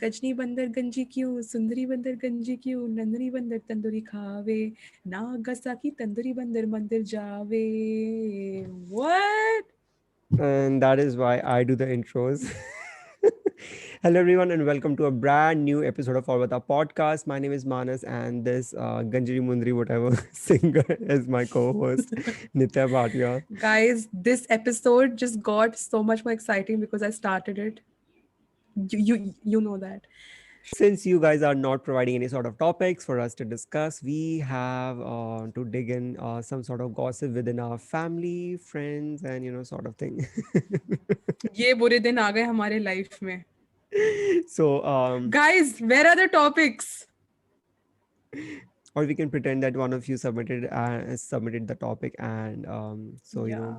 रजनी बंदर गंजी क्यों, सुंदरी बंदर गंजी क्यों, नंदनी बंदर तंदूरी खावे, नागासाकी तंदूरी बंदर मंदिर जावे. What? And that is why I do the intros. Hello, everyone, and welcome to a brand new episode of Orvata podcast. My name is Manas, and this Ganjari Mundri, whatever singer, is my co host, Nitya Bhatia. Guys, this episode just got so much more exciting because I started it. You know that. Since you guys are not providing any sort of topics for us to discuss, we have to dig in some sort of gossip within our family, friends, and sort of thing. ये बुरे दिन आ गए हमारे life में. so, Guys, where are the topics? or we can pretend that one of you submitted the topic, and Yeah.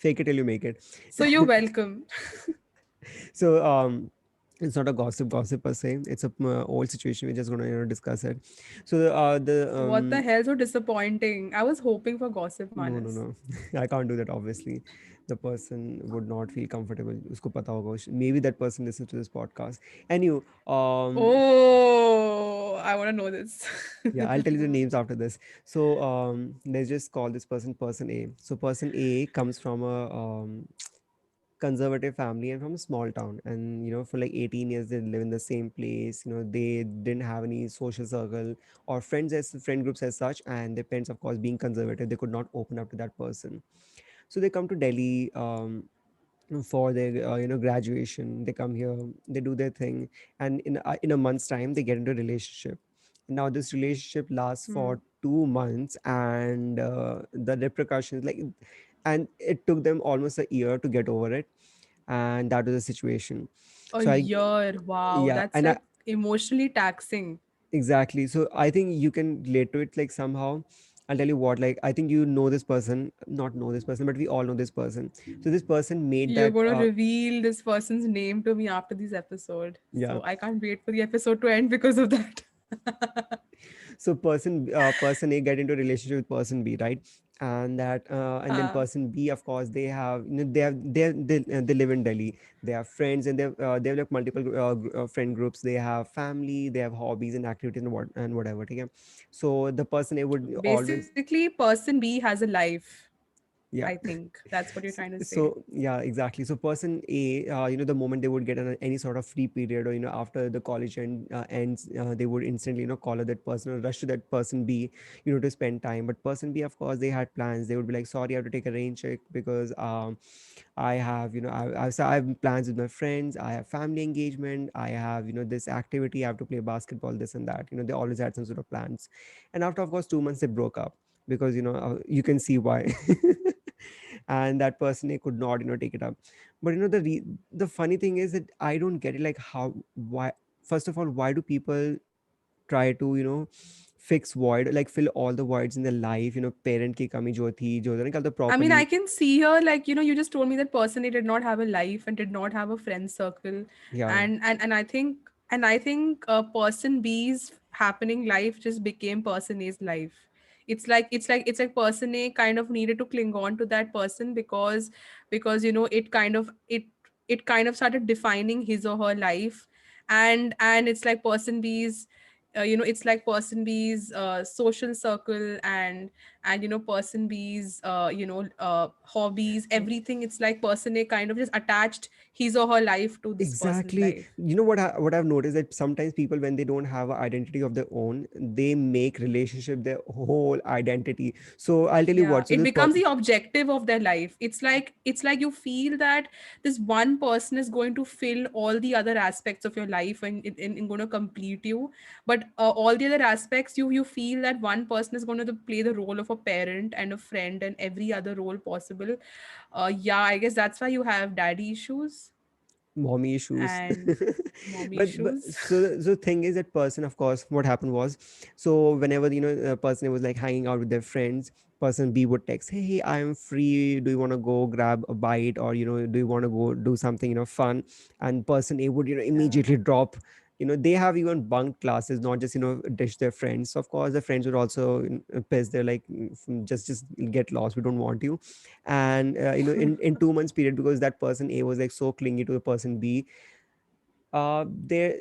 fake it till you make it. So you're welcome. So it's not a gossip per se. It's a old situation. We're just gonna discuss it. So the What the hell? So disappointing. I was hoping for gossip, Manas. no, I can't do that. Obviously, the person would not feel comfortable. Usko pata hoga. Maybe that person listens to this podcast. Anyway, Oh, I want to know this. yeah, I'll tell you the names after this. So let's just call this person A. So person A comes from a conservative family and from a small town, and for like 18 years they live in the same place. They didn't have any social circle or friend groups as such, and their parents, of course, being conservative, they could not open up to that person. So they come to Delhi for their graduation. They come here, they do their thing, and in a month's time they get into a relationship. Now this relationship lasts Hmm. for 2 months, and the repercussions, like, and it took them almost a year to get over it, and that was the situation. A So I year. Wow, yeah, that's and I like emotionally taxing. exactly. So I think you can relate to it like somehow. I'll tell you what, like, I think this person, not know this person, but we all know this person. So this person made You're that going to reveal this person's name to me after this episode. yeah. So I can't wait for the episode to end because of that. So person A get into a relationship with person B, right? And then uh, person B, of course, they have they live in Delhi. They have friends, and they have like multiple friend groups. They have family, they have hobbies and activities and whatever. Okay? So the person A would always Basically, person B has a life. I yeah. think that's what you're trying to say. So yeah, exactly. So person A, the moment they would get any sort of free period, or after the college ends, they would instantly call that person or rush to that person B, to spend time. But person B, of course, they had plans. They would be like, sorry, I have to take a rain check because I have I have plans with my friends. I have family engagement. I have this activity. I have to play basketball, this and that. They always had some sort of plans. And after, of course, 2 months they broke up because you can see why. And that person, they could not take it up. But the funny thing is that I don't get it, like, how, why, first of all, why do people try to fix void, like fill all the voids in their life, parent ki kami jo thi jo nikalta I mean, I properly. can see here, like, you just told me that person he did not have a life and did not have a friend circle. Yeah, And I think person B's happening life just became person A's life. It's like person A kind of needed to cling on to that person because it kind of started defining his or her life. And it's like person B's it's like person B's social circle and person B's hobbies, everything. It's like person A kind of just attached his or her life to this person's exactly. life. What I've noticed, that sometimes people, when they don't have an identity of their own, they make relationship their whole identity. So I'll tell you Yeah, what. So it this becomes the objective of their life. It's like you feel that this one person is going to fill all the other aspects of your life and going to complete you. But all the other aspects, you feel that one person is going to play the role of a parent and a friend and every other role possible. Yeah, I guess that's why you have daddy issues mommy issues. and mommy But issues. so thing is that person, of course, what happened was, so whenever a person was like hanging out with their friends, person B would text, hey, I'm free, do you want to go grab a bite, or do you want to go do something fun? And person A would Yeah. immediately drop. They have even bunked classes, not just dish their friends. So of course the friends would also piss. They're like, just get lost, we don't want you. And in 2 months period, because that person A was like so clingy to the person B, Their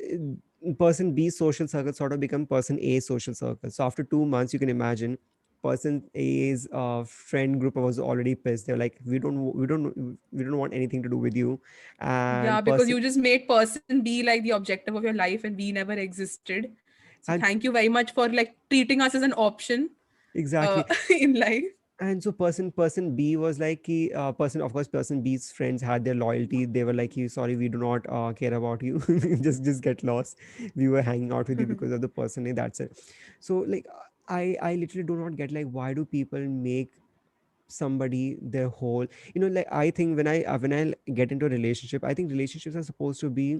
person B's social circle sort of become person A's social circle. So after 2 months, you can imagine person A's friend group was already pissed. They're like, we don't want anything to do with you, Yeah, and because person you just made person B like the objective of your life and we never existed. So and thank you very much for like treating us as an option uh, exactly. in life. And so person B was like he, person of course person B's friends had their loyalty. They were like, "You sorry, we do not care about you. Just get lost. We were hanging out with you because of the person A, that's it." So like I literally do not get like why do people make somebody their whole, like I think when I get into a relationship, I think relationships are supposed to be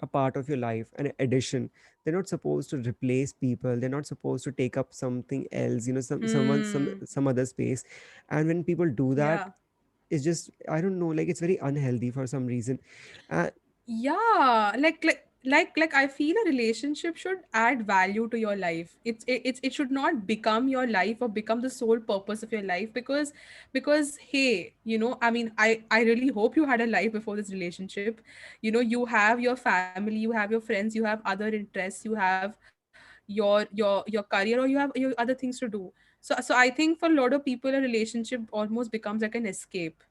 a part of your life, an addition. They're not supposed to replace people. They're not supposed to take up something else, someone Hmm. some other space. And when people do that, Yeah. it's just, I don't know, like it's very unhealthy for some reason. uh, Yeah, like I feel a relationship should add value to your life. It should not become your life or become the sole purpose of your life, because hey, I mean, I really hope you had a life before this relationship. You have your family, you have your friends, you have other interests, you have your career, or you have your other things to do. So I think for a lot of people a relationship almost becomes like an escape,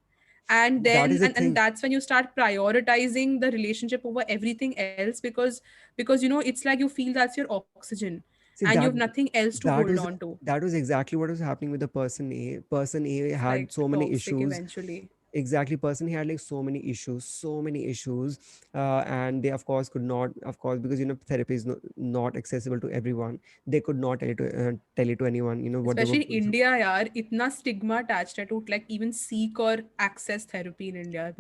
and that then is the and thing. that's when you start prioritizing the relationship over everything else, because it's like you feel that's your oxygen See and you have that nothing else to that hold was on to. that was exactly what was happening with the person A. Person A It's had like so many toxic issues. eventually. Exactly, person he had like so many issues. And they of course could not, of course, because therapy is not accessible to everyone. They could not tell it to anyone, what they were Especially in going through. India, yaar, itna stigma attached है to like even seek or access therapy in India.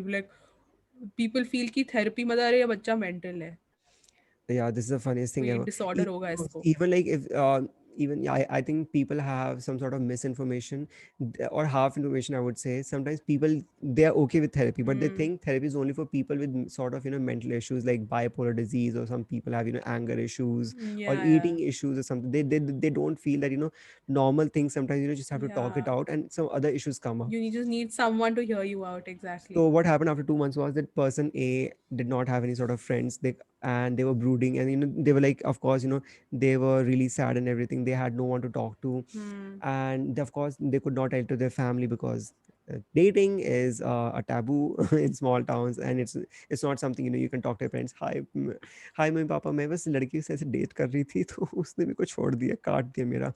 People feel कि therapy मतलब अरे ये बच्चा mental है, Yeah, this is the funniest thing कोई ever. disorder E- होगा इसको. Even like if even yeah, I think people have some sort of misinformation, or half information, I would say. Sometimes people, they are okay with therapy, but they Hmm. think therapy is only for people with sort of mental issues like bipolar disease, or some people have anger issues or Yeah, yeah, eating issues or something. They don't feel that normal things sometimes just have to talk it yeah. out, and some other issues come up. You just need someone to hear you out, So exactly. what happened after 2 months was that person A did not have any sort of friends. They were brooding, and they were like, of course, they were really sad and everything. They had no one to talk to, Hmm. and of course they could not tell to their family because dating is a taboo in small towns, and it's not something you can talk to your parents. Hi mummy papa, मैं बस लड़की से ऐसे date कर रही थी तो उसने मेरे को छोड़ दिया, काट दिया मेरा.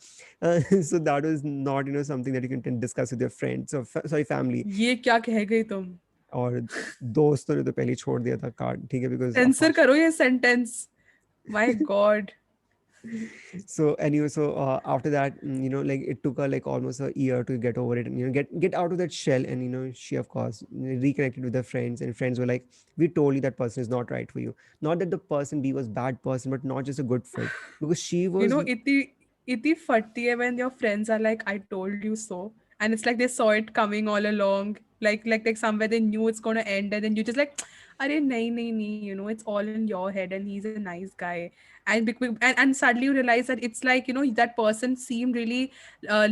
So that was not something that you can discuss with your friends or sorry, family. ये क्या कह गई तुम? और दोस्तों ने तो पहले ही छोड़ दिया था कार्ड, ठीक है, बिकॉज ऑफ सेंसर कोर्स. करो ये sentence. My God. So anyway, so after that, like it took her like almost a year to get over it, and get out of that shell. And she of course reconnected with her friends, and friends were like, we told you that person is not right for you. Not that the person B was bad person, but not just a good fit, because she was. इतनी फटती है when your friends are like, I told you so, and it's like they saw it coming all along, like somewhere they knew it's gonna end, and then you just like, अरे नहीं नहीं नहीं, it's all in your head, and he's a nice guy, and suddenly you realize that it's like, that person seemed really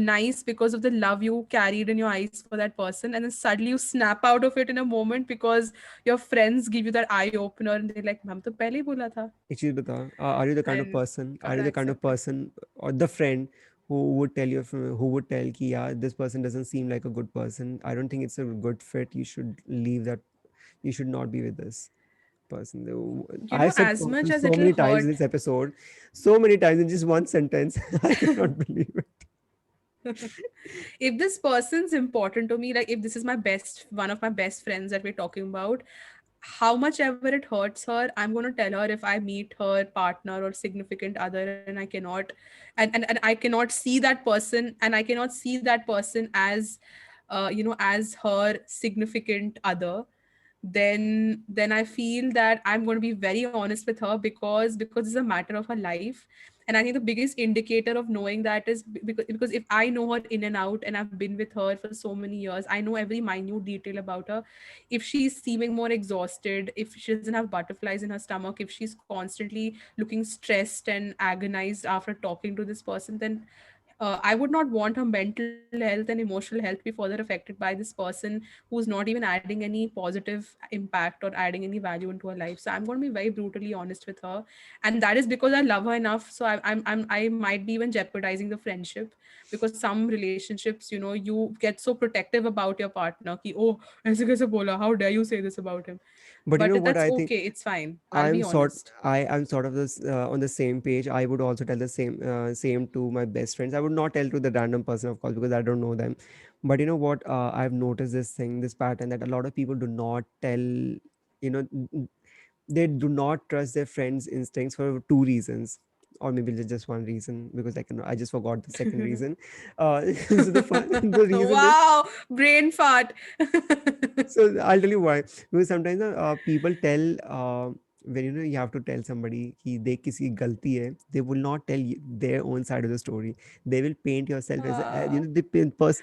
nice because of the love you carried in your eyes for that person, and then suddenly you snap out of it in a moment because your friends give you that eye opener, and they're like, हम तो पहले ही बोला था. एक चीज बता, are you the kind of And person, are you gotta the kind of accept it. person or the friend who would tell you, who would tell ki, yeah, this person doesn't seem like a good person, I don't think it's a good fit, you should leave that, you should not be with this person. I said As much person as so it'll many times in hurt, this episode, so many times in just one sentence. I cannot believe it. if this person's important to me, like if this is one of my best friends that we're talking about, how much ever it hurts her, I'm going to tell her if I meet her partner or significant other and I cannot, and I cannot see that person, and I cannot see that person as her significant other, then I feel that I'm going to be very honest with her, because it's a matter of her life. And I think the biggest indicator of knowing that is because if I know her in and out and I've been with her for so many years, I know every minute detail about her. If she's seeming more exhausted, if she doesn't have butterflies in her stomach, if she's constantly looking stressed and agonized after talking to this person, then I would not want her mental health and emotional health be further affected by this person who's not even adding any positive impact or adding any value into her life. So I'm going to be very brutally honest with her, and that is because I love her enough. So I might be even jeopardizing the friendship, because some relationships, you know, you get so protective about your partner ki, oh aise kaise bola, how dare you say this about him. But you know But what that's I think? okay, it's fine, I'll be honest. I'm sort of this on the same page. I would also tell the same to my best friends. I would not tell to the random person, of course, because I don't know them. But you know what? I've noticed this pattern, that a lot of people do not tell. They do not trust their friends' instincts for two reasons, or maybe just one reason, because I just forgot the second reason. So the reason is, Wow, brain fart. so I'll tell you why. Because sometimes people tell, when you have to tell somebody कि देख किसी की गलती है, they will not tell their own side of the story. They will paint yourself as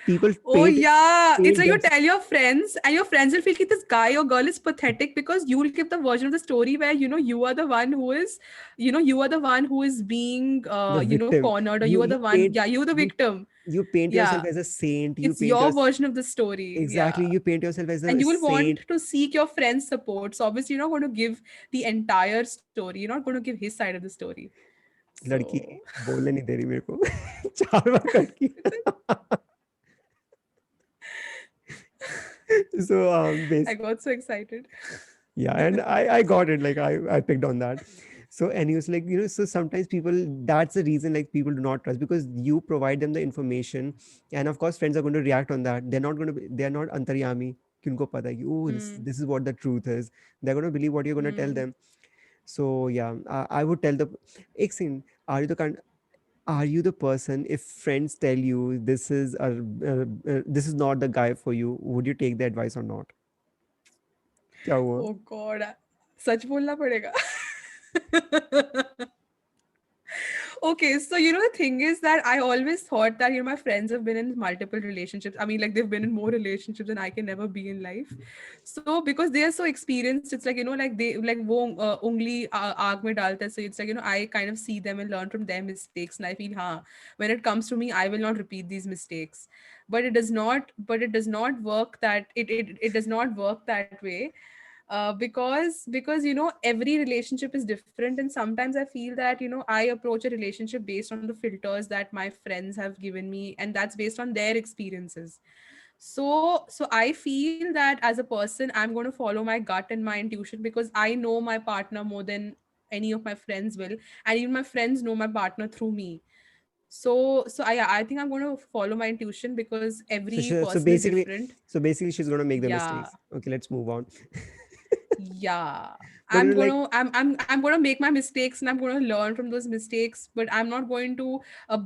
people Oh yeah, it's paint like you them. tell your friends, and your friends will feel like this guy or girl is pathetic because you will give the version of the story where, you know, you are the one who is, you know, you are the one who is being The you know, victim. cornered, or you You are you the one, paint yeah, you're the you victim. you paint yourself Yeah, as a saint. You it's paint your your version of the story. Yeah, Exactly. You paint yourself as and a you will want saint. to seek your friend's support. So obviously, you're not going to give the entire story. You're not going to give his side of the story. लड़की So बोलने नहीं दे रही मेरे को चार बार cut किया. So I got so excited. yeah, and I got it, like I picked on that. So and he was like, so sometimes people, that's the reason, like, people do not trust, because you provide them the information, and of course friends are going to react on that. They're not antaryami कि उनको पता है कि, oh, Hmm. this is what the truth is. They're going to believe what you're going to tell Hmm. them. So yeah, I would tell the एक second, are you the kind, are you the person, if friends tell you this is not the guy for you, would you take the advice or not? क्या हुआ? Oh God, सच बोलना पड़ेगा. Okay, so you know the thing is that I always thought that, you know, my friends have been in multiple relationships. I mean, like they've been in more relationships than I can ever be in life. So because they are so experienced, it's like, you know, like they like वो ungli आग में डालते हैं. So it's like, you know, I kind of see them and learn from their mistakes, and I feel, हाँ, when it comes to me, I will not repeat these mistakes. But it does not. But it does not work that it does not work that way, because you know, every relationship is different, and sometimes I feel that, you know, I approach a relationship based on the filters that my friends have given me, and that's based on their experiences. So I feel that as a person, I'm going to follow my gut and my intuition, because I know my partner more than any of my friends will, and even my friends know my partner through me. So I think I'm going to follow my intuition, because So every she, so person is basically, different. she's gonna make the Yeah. mistakes. Okay, let's move on. Yeah, But I'm like, gonna I'm gonna make my mistakes, and I'm gonna learn from those mistakes, but I'm not going to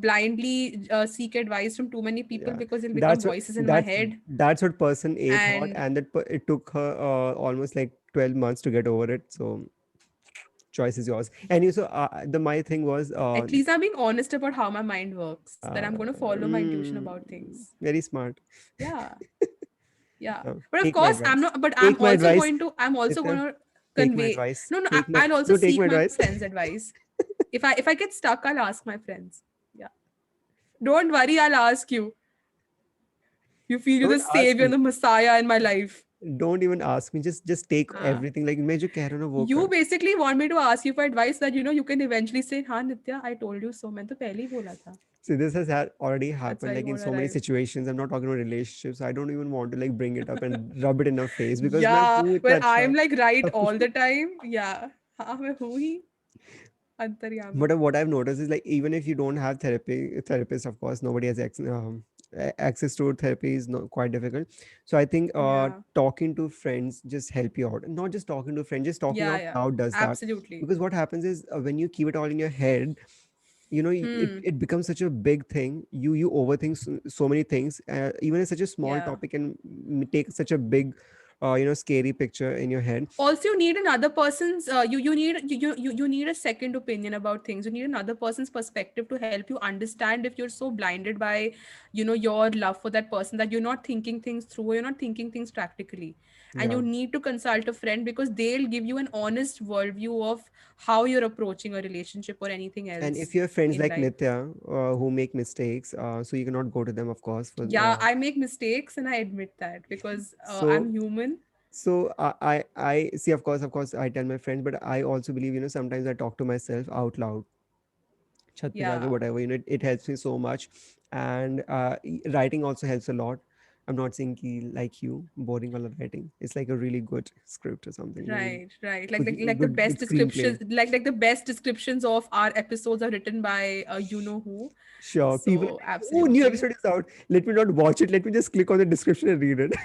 blindly seek advice from too many people, yeah, because it'll become voices in my head. that's what person A thought, And and it took her almost like 12 months to get over it. So choice is yours. And you, so the my thing was, at least I'm being honest about how my mind works, that I'm uh, gonna follow my intuition mm, about things. very smart. Yeah, yeah. But of Take my course I'm advice. not, but Take my advice. I'm also Nitya, gonna take my convey. advice. No, no, Take my I'll also no. Take seek my my advice. friends advice. If I get stuck, I'll ask my friends. Yeah, don't worry, I'll ask you. You feel you're the Don't ask savior and me. the messiah in my life. Don't even ask me. Just take हाँ. everything. Like मैं जो कह रहा हूँ ना वो You कर. basically want me to ask you for advice that, you know, you can eventually say, हाँ नित्या, I told you so. मैंने तो पहले ही बोला था. See, this has already That's why happened, you like in want to so many arrive. situations. I'm not talking about relationships. I don't even want to like bring it up and rub it in her face, because मैं Yeah, हूँ इतना but अच्छा I'm like right सब कुछ. all the time. Yeah. हाँ मैं हूँ ही अंतर्यामी. But what I've noticed is, like, even if you don't have therapist, of course, nobody has access to therapy is not quite difficult. So I think Yeah. talking to friends just help you out. Not just talking to friends, just talking Yeah, out yeah. loud does that. Absolutely. Because what happens is, when you keep it all in your head, Hmm. it becomes such a big thing. You overthink so many things, even in such a small Yeah. topic, and take such a big scary picture in your head. Also, you need another person's you need a second opinion about things. You need another person's perspective to help you understand if you're so blinded by your love for that person that you're not thinking things through, or you're not thinking things practically. And Yeah. you need to consult a friend, because they'll give you an honest worldview of how you're approaching a relationship or anything And else if you have friends in like life. Nitya who make mistakes, so you cannot go to them, of course. For Yeah, I make mistakes and I admit that, because I'm so human. I see. Of course, I tell my friends, but I also believe, sometimes I talk to myself out loud, chat pe jaake, Yeah. whatever. It helps me so much, and writing also helps a lot. I'm not saying ki, like you, boring wala writing. It's like a really good script or something. Right, right. Like the Good best good screenplay. descriptions, like the best descriptions of our episodes are written by you know who. Sure, people are So like, oh, new absolutely. episode is out. Let me not watch it. Let me just click on the description and read it.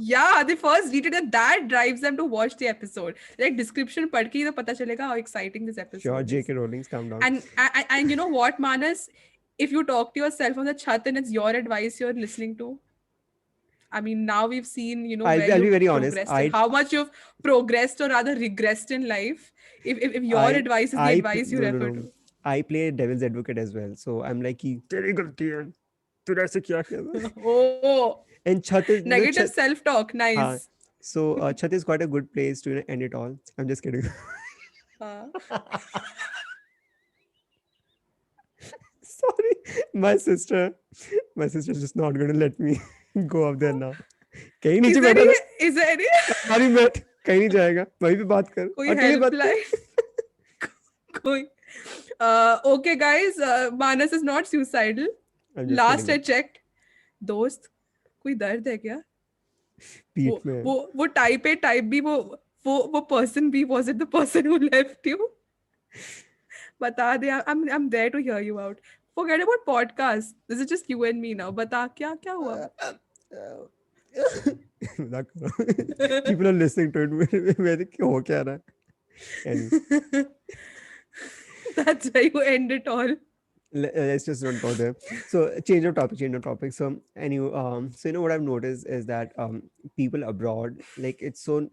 Yeah, they first read it and that drives them to watch the episode. Like description पढ़ के ही तो पता चलेगा how exciting this Sure, episode is. J.K. Rowling's calm down. And you know what, Manas? If you talk to yourself on the chat and it's your advice you're listening to, I mean, now we've seen, where I'll be you've very honest. progressed and how much you've progressed or rather regressed in life. If your I advice is the advice you no, no, refer no. to. I play devil's advocate as well. So I'm like कि तेरी गलती है, तूने ऐसे क्या किया था? Oh, And Chat is, negative Chat, self-talk. हाँ. Nice. So Chat is quite a good place to end it all. I'm just kidding. Uh, Sorry, my sister, my sister's just not gonna let me go up there now. कहीं is नीचे there बैठा any, रहे. is there any हमारी mat कहीं नहीं जाएगा. वहीं पे बात कर. कोई अकेले बात कर. helpline? कोई okay guys, Manas is not suicidal. I'm just Last I kidding. checked. दोस्त कोई दर्द है क्या? पीठ वो में. वो वो टाइप भी वो पर्सन भी, was it the person who left you? बता दे. I'm there to hear you out. Forget about podcast. This is just you and me now. बता क्या क्या हुआ? मजाक कर रहा हूँ. People are listening to it. मेरे क्यों हो क्या रहा है? Anyway, That's why you end it all. let's just not go there. So change of topic. Change of topic. So anyway, so what I've noticed is that people abroad, like it's so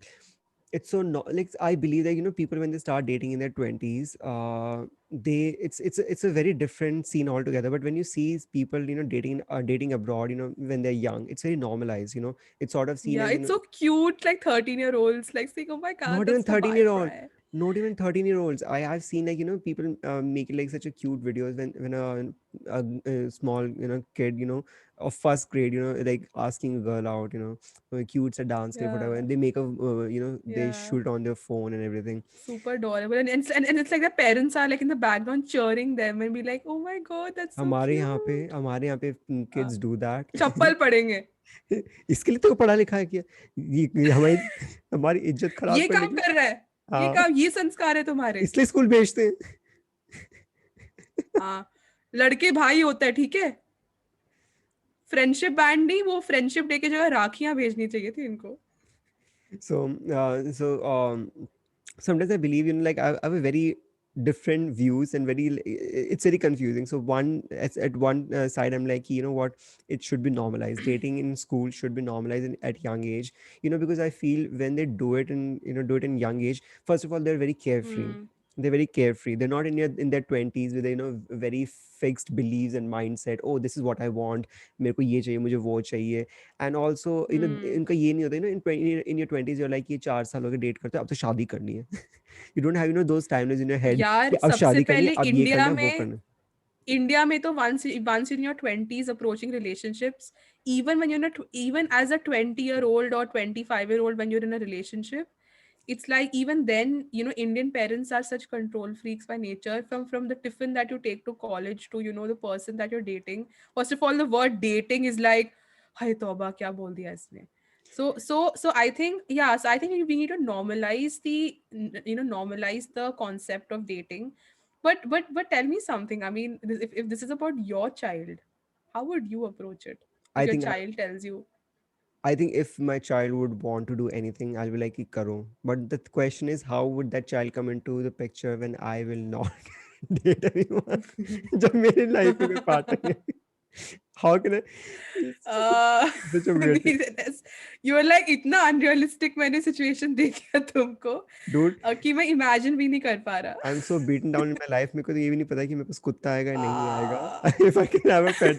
not like, I believe that people when they start dating in their 20s, they it's a very different scene altogether. But when you see people dating abroad, when they're young, it's very normalized. It's sort of seen Yeah, as it's so cute, like 13-year-olds, like saying, "Oh my God, not even that's the 13 year vibe, old right?" not even 13-year-olds. I've seen, like, people make like such a cute videos when a small kid of first grade, like asking a girl out, cute a dance step, whatever, Yeah, and they make a they yeah, shoot it on their phone and everything. super adorable, and it's like the parents are like in the background cheering them and be like, "Oh my God, that's so cute." हमारे यहाँ पे हाँ, kids do that. चप्पल पड़ेंगे. इसके लिए तो पढ़ा लिखा है क्या? ये हमारी हमारी इज्जत खराब ये करने काम के लिए. कर रहा है, ये हाँ, काम, ये संस्कार है तुम्हारे. इसलिए स्कूल भेजते हैं. हाँ, लड़के भाई होता है, ठीक है. फ्रेंडशिप बैंड नहीं, वो फ्रेंडशिप डे की जगह राखियां भेजनी चाहिए थी इनको. So sometimes I believe, I have a very different views and it's very confusing. So at one side, I'm like, what, it should be normalized. Dating in school should be normalized at young age, because I feel when they do it in young age, first of all, they're very carefree. Hmm. They're very carefree. They're not in their 20s with very fixed beliefs and mindset. Oh, this is what I want. मेरे को ये चाहिए, मुझे वो चाहिए. And also, Hmm. इनका ये नहीं होता, in your 20s you're like, ये 4 साल हो गए डेट करते, अब तो शादी करनी है. You don't have those timelines in your head यार कि अब सबसे शादी करनी है, पहले अब ये करना है, वो करना है. इंडिया में तो once in your 20s approaching relationships, even when you're not, even as a 20-year-old or 25-year-old, when you're in a relationship, it's like even then, Indian parents are such control freaks by nature. From the tiffin that you take to college to the person that you're dating. First of all, the word dating is like, "Hai tauba, kya bol diya isne." So I think, yeah, so I think we need to normalize normalize the concept of dating. But tell me something. I mean, if this is about your child, how would you approach it if I your think child tells you? I think if my child would want to do anything, I'll be like, "कि करो." But the question is, how would that child come into the picture when I will not date anyone? जब मेरी life में कोई partner नहीं. How can I? It's such a weird thing, That's- you were like इतना unrealistic मैंने situation देखा तुमको dude. कि मैं imagine भी नहीं कर पा रहा. I am so beaten down in my life, मेरे को तो ये भी नहीं पता कि मेरे पास कुत्ता आएगा या नहीं Ah. आएगा. If I can have a pet.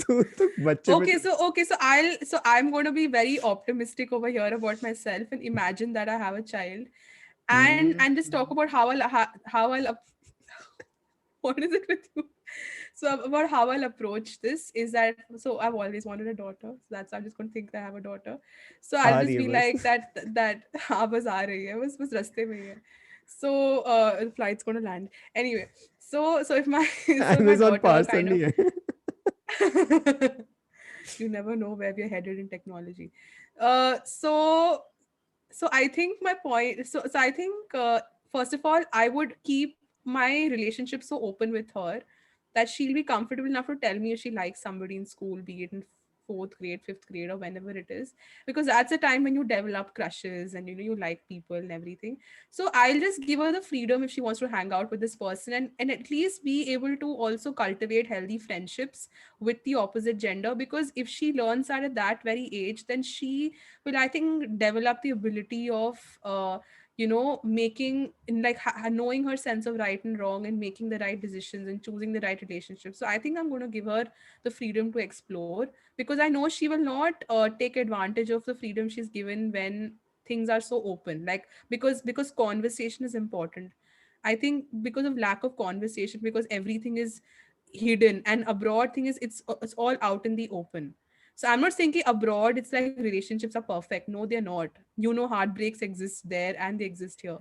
तू बच्चे पे So I'm going to be very optimistic over here about myself and imagine that I have a child, and just talk about how I'll what is it with you? So about how I'll approach this is that, so I've always wanted a daughter. So that's, I'm just gonna think that I have a daughter. So uh I'll रही just है be बस. like that आवाज आ रही है बस रास्ते में ही है. So the flight's gonna land. Anyway, so if my so if my Amazon daughter parcel kind नहीं of है. you never know where we're headed in technology. So I think my point, so I think first of all I would keep my relationship so open with her that she'll be comfortable enough to tell me if she likes somebody in school, be it in fourth grade, fifth grade, or whenever it is, because that's a time when you develop crushes and you like people and everything. So I'll just give her the freedom if she wants to hang out with this person, and at least be able to also cultivate healthy friendships with the opposite gender, because if she learns that at that very age, then she will, I think, develop the ability of making in like knowing her sense of right and wrong and making the right decisions and choosing the right relationship. So I think I'm going to give her the freedom to explore, because I know she will not take advantage of the freedom she's given when things are so open, like because conversation is important. I think because of lack of conversation, because everything is hidden, and abroad thing is it's all out in the open. So I'm not saying abroad it's like relationships are perfect. No, they're not. Heartbreaks exist there and they exist here.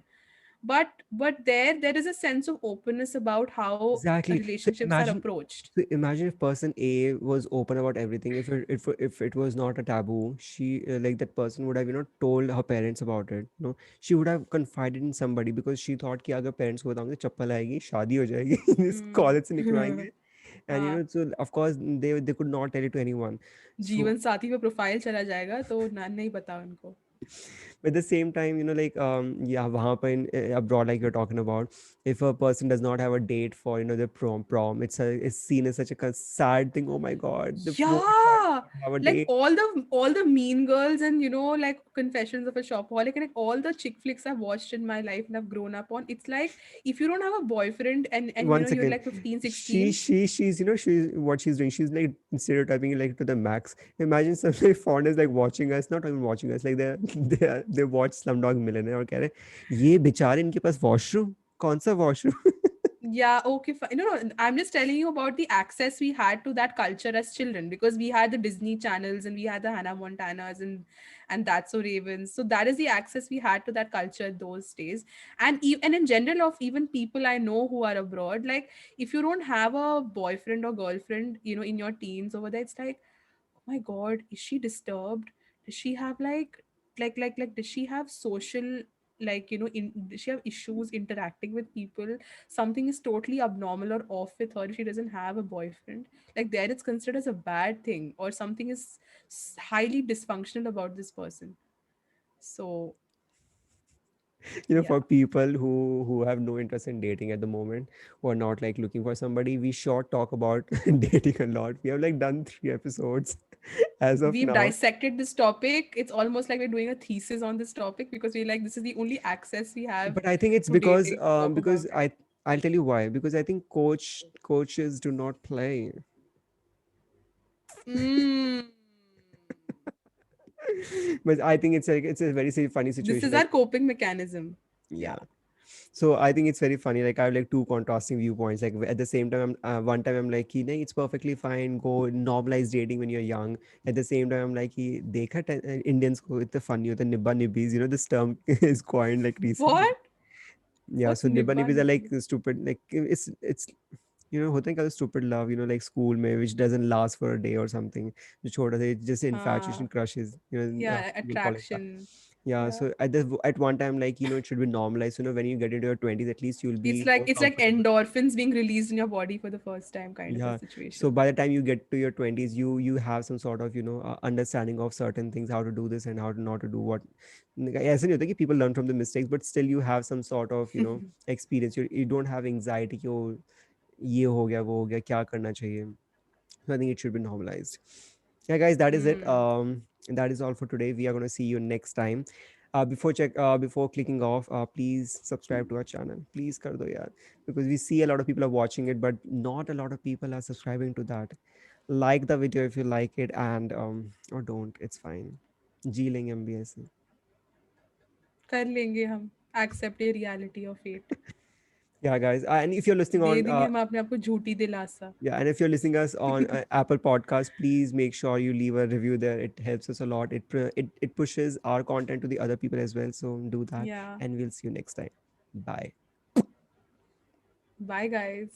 But there is a sense of openness about how Exactly. relationships are approached. So imagine if person A was open about everything. If it was not a taboo, she like that person would have told her parents about it. No, she would have confided in somebody because she thought कि अगर parents को बताऊंगे चप्पल आएगी शादी हो जाएगी इस Hmm. college से निकलवाएंगे. And हाँ, so of course they could not tell it to anyone. So जीवन साथी पे प्रोफाइल चला जाएगा तो ना नहीं पता उनको. but at the same time yeah, वहाँ पर in abroad, like you're talking about, if a person does not have a date for the prom, it's seen as such a sad thing. Oh my god, the poor child Yeah, doesn't have a like date. all the Mean Girls and like Confessions of a Shopaholic and like all the chick flicks I've watched in my life and I've grown up on. It's like if you don't have a boyfriend and One you're second. like 15, She 16. she she's she's what she's doing. She's like stereotyping it like to the max. Imagine some like foreigners like watching us, not even watching us, like they watch Slumdog Millionaire और कह रहे हैं ये बेचारे इनके पास washroom कौन सा washroom. Yeah, okay, fine. No, I'm just telling you about the access we had to that culture as children, because we had the Disney channels and we had the Hannah Montanas and That's So Ravens. So that is the access we had to that culture those days. And in general of even people I know who are abroad, like if you don't have a boyfriend or girlfriend, in your teens over there, it's like, oh my god, is she disturbed? Does she have like does she have social, does she have issues interacting with people? Something is totally abnormal or off with her if she doesn't have a boyfriend. Like there it's considered as a bad thing, or something is highly dysfunctional about this person. So For yeah. people who have no interest in dating at the moment, who are not like looking for somebody, we short talk about dating a lot. We have like done 3 episodes as of We've now. dissected this topic. It's almost like we're doing a thesis on this topic, because we're like, this is the only access we have But I think it's to dating to talk because about it. I'll tell you why. Because I think coaches do not play. Mm. But I think it's a very funny This situation. is Like our coping mechanism. yeah. Yeah. So I think it's very funny. Like I have like two contrasting viewpoints. Like at the same time, one time I'm like, कि नहीं, it's perfectly fine. Go normalize dating when you're young. At the same time, I'm like, कि देखा Indians को इतना funny होता है nibba nibbies. This term is coined like recently. What? Yeah. What's So nibba Nibba nibbies are like Nibbi? stupid. Like it's होता है क्या stupid love. Like school में which doesn't last for a day or something. जो छोटा सा just infatuation crushes. Yeah, People call it that. attraction. Yeah, Yeah. so at one time, like it should be normalized. When you get into your 20s, at least you'll It's be like more it's like comfortable. endorphins being released in your body for the first time, kind of a Yeah. So situation. by the time you get to your 20s, you have some sort of understanding of certain things, how to do this and how to not to do what. ऐसा नहीं होता कि people learn from the mistakes, but still you have some sort of experience. You don't have anxiety कि ये हो गया वो हो गया क्या करना चाहिए. So I think it should be normalized. Yeah, guys, that is it. Hmm. That is all for today. We are going to see you next time. Before clicking off, please subscribe to our channel. Please kar do yaar, because we see a lot of people are watching it, but not a lot of people are subscribing to that. Like the video if you like it, and or don't. It's fine. जी लेंगे हम भी ऐसे. कर लेंगे हम, accept ये reality of fate. Yeah, guys, and if you're listening दे on देंगे हम अपने आप को झूठी दिलासा। yeah, and if you're listening us on Apple Podcast, please make sure you leave a review there. It helps us a lot. It pushes our content to the other people as well. So do that, Yeah. and we'll see you next time. Bye. Bye guys।